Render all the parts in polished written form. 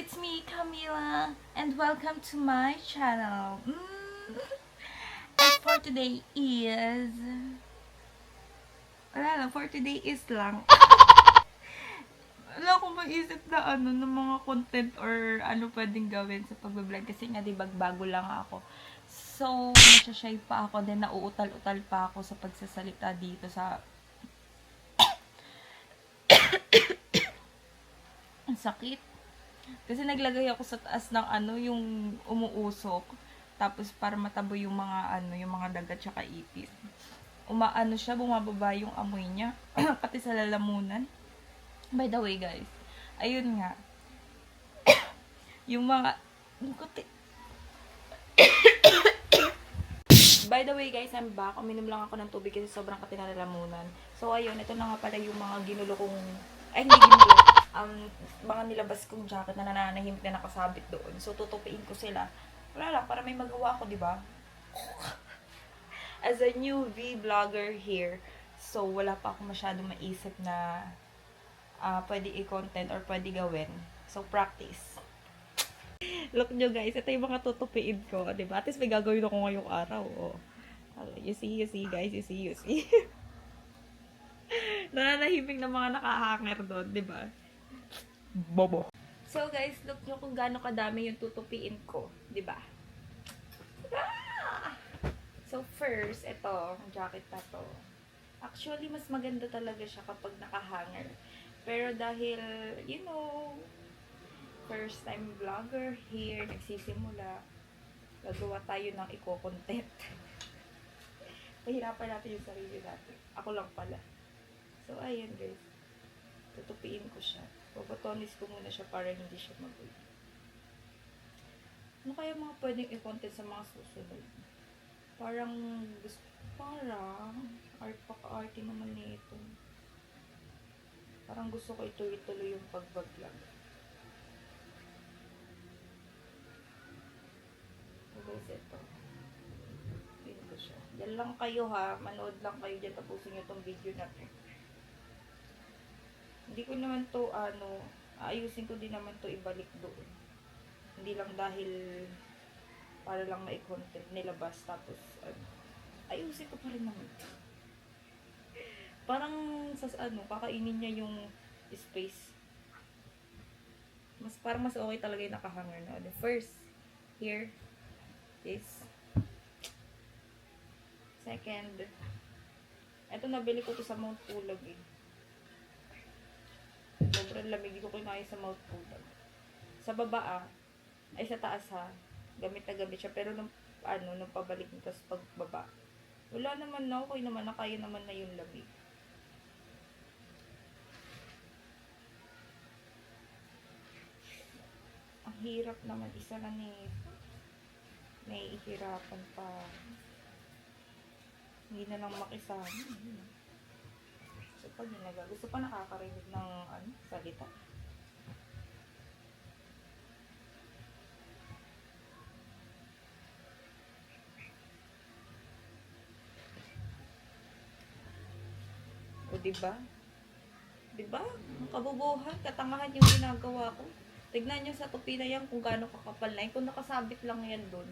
it's me, Camila, and welcome to my channel. And for today is... Wala lang, for today is lang. Wala akong maisip na ng mga content or ano pwedeng gawin sa pag-vlog kasi nga diba bago lang ako. So, nasashy pa ako, then nauutal-utal pa ako sa pagsasalita dito sa... Ang sakit. Kasi naglagay ako sa taas ng yung umuusok. Tapos para matabo yung mga yung mga dagat tsaka ipis. Umaano siya, bumababa yung amoy niya. Pati sa lalamunan. By the way, guys. Ayun nga. Yung mga... By the way, guys, I'm back. Uminom lang ako ng tubig kasi sobrang kati na lalamunan. So, ayun. Ito na nga pala yung mga ginulo kong... Ay, hindi ginulo. Mga nilabas kong jacket na nananahimik na nakasabit doon. So, tutupiin ko sila. Wala lang, para may magawa ako, di ba? As a new vlogger here, so, wala pa ako masyadong maisip na pwede i-content or pwede gawin. So, practice. Look nyo, guys. Ito yung mga tutupiin ko, di ba? At least may gagawin ako ngayong araw, oh. You see, guys. You see. Nananahimik na mga nakahanger doon, di ba? Bobo. So guys, look nyo kung gaano kadami yung tutupiin ko, di ba? Ah! So first, ito, ang jacket na to. Actually, mas maganda talaga siya kapag nakahanger. Pero dahil, you know, first time vlogger here, nagsisimula, gagawa tayo ng eco-content. Pahirapan natin yung sarili natin. Ako lang pala. So, ayun guys. Tutupiin ko siya. Babatonis ko muna siya para hindi siya magulo. Ano kaya mga pwedeng i-content sa mga susunod? Parang art-arte naman nito. Parang gusto ko ituloy-tuloy yung pag-vlog. Guys, ito. Pin ko siya. Diyan lang kayo ha. Manood lang kayo dyan. Tapusin nyo tong video natin. Hindi ko naman to, ayusin ko din naman to ibalik doon. Hindi lang dahil para lang ma-content nilabas tapos, ayusin ko pa rin naman. Parang, kakainin niya yung space. Parang mas okay talaga yung nakahanger na. The first, here, this. Second, eto nabili ko to sa Mount Pulag eh. Sobrang lamig, ko kinain sa Mount Pulag. Sa baba ay sa taas gamit na gamit siya. Pero nung pabalik nito sa pagbaba, wala naman na, okay naman na, kaya naman na yung lamig. Ang hirap naman, isa na nahihirapan pa. Hindi na lang makisama. So, pag gusto pa nakakarinig ng salita. O, diba? Diba? Ang kabubuhan, katangahan yung ginagawa ko. Tignan nyo sa tupi na yan kung gaano kakapal na. Kung nakasabit lang yan dun,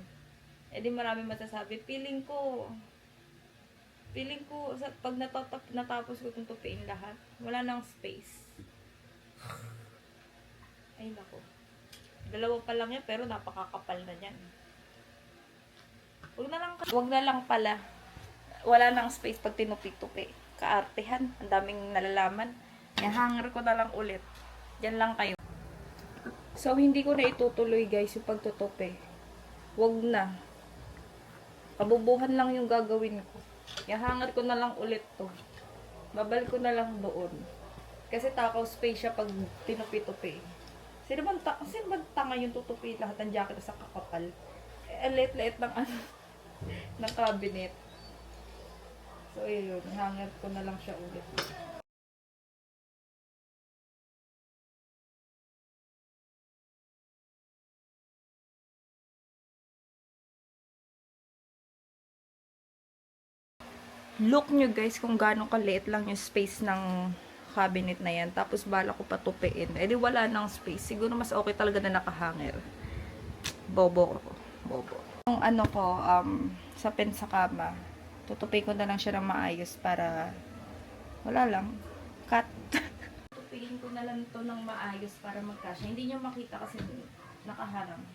di marami masasabi. Feeling ko, pag natapos ko itong tupiin lahat, wala nang space. Ay, nako. Dalawa pa lang yan, pero napakakapal na yan. Wag na lang pala. Wala nang space pag tinupi-tupi. Kaartehan. Ang daming nalalaman. Hanger ko na lang ulit. Diyan lang kayo. So, hindi ko na itutuloy guys yung pagtutupi. Wag na. Kabubuhan lang yung gagawin ko. Hanger ko na lang ulit to. Babalik ko na lang doon. Kasi takaw space siya pag tinupi-tupi. Sino ba tanga yung tutupi lahat ng jacket sa kakapal? Late-late ng ng cabinet. So, ayun. Hanger ko na lang siya ulit. Look nyo guys kung gaano kaliit lang yung space ng cabinet na yan. Tapos bala ko patupiin. Eh di wala nang space. Siguro mas okay talaga na nakahanger. Bobo ko. Bobo. Yung ano ko, sa pen sa kama, tutupiin ko na lang siya ng maayos para wala lang. Cut. Tutupiin ko na lang to ng maayos para magkasya. Hindi nyo makita kasi nakaharang.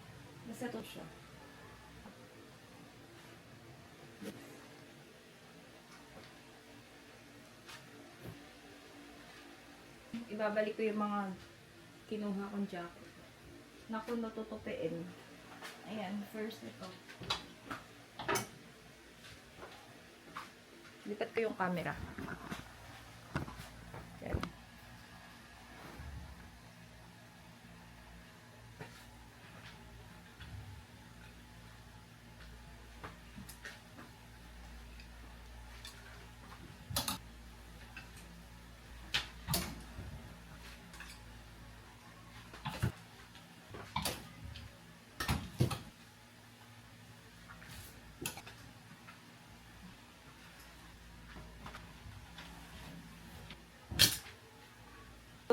Basta to siya. Ibabalik ko yung mga kinuha kong jacket. Naku, natutupiin. Ayan, first ito. Lipat ko yung camera. Ayan.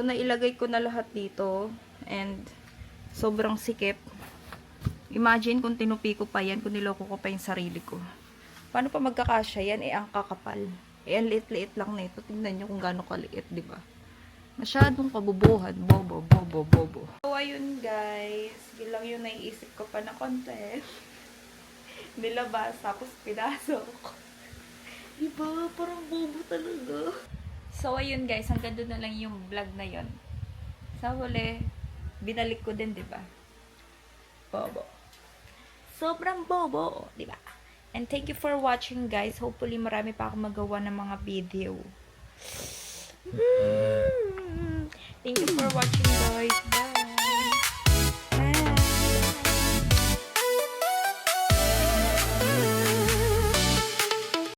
So, nailagay ko na lahat dito and sobrang sikip. Imagine kung tinupi ko pa yan, kung niloko ko pa yung sarili ko. Paano pa magkakasya yan? Eh, ang kakapal. Eh, ang liit-liit lang na ito. Tingnan nyo kung gaano kaliit, di ba? Masyadong kabubuhan. Bobo, bobo, bobo. So, ayun guys. Yun lang yung naiisip ko pa na content. Nilabas, tapos pinasok. Diba? Parang bobo talaga. So, ayun guys, hanggang doon na lang yung vlog na yon. Sa huli, binalik ko din, diba? Bobo. Sobrang bobo, diba? And thank you for watching guys. Hopefully, marami pa akong magawa ng mga video. Thank you for watching guys. Bye!